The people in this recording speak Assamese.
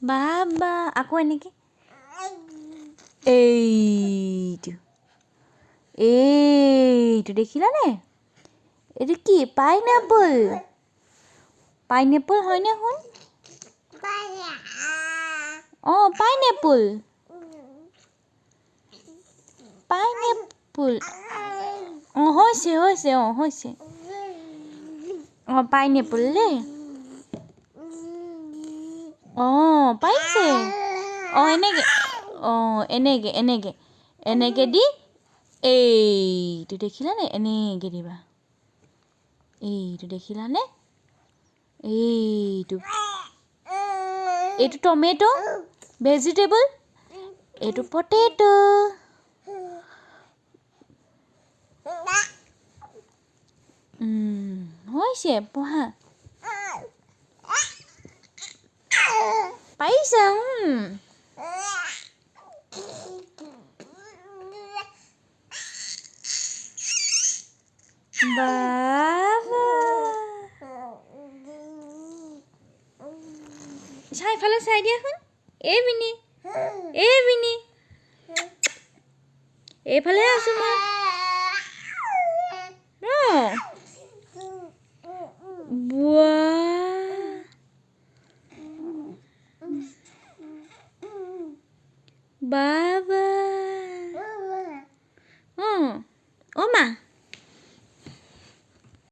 বাবা আকৌ এনেকৈ এইটো দেখিলানে এইটো কি পাইনএপল হয়নে শুন অঁ পাইনএপল অঁ হৈছে অঁ পাইনএপল দেই অঁ পাৰিছে অঁ এনেকৈ দি এইটো দেখিলানে এনেকৈ দিবা এইটো দেখিলানে এইটো টমেট' ভেজিটেবল এইটো পটেটো হৈছে পঢ়া পাৰিছা বাবা চাই ফালে চাই দিয়াচোন এইপিনি এইফালে আছো মই বুৱা বা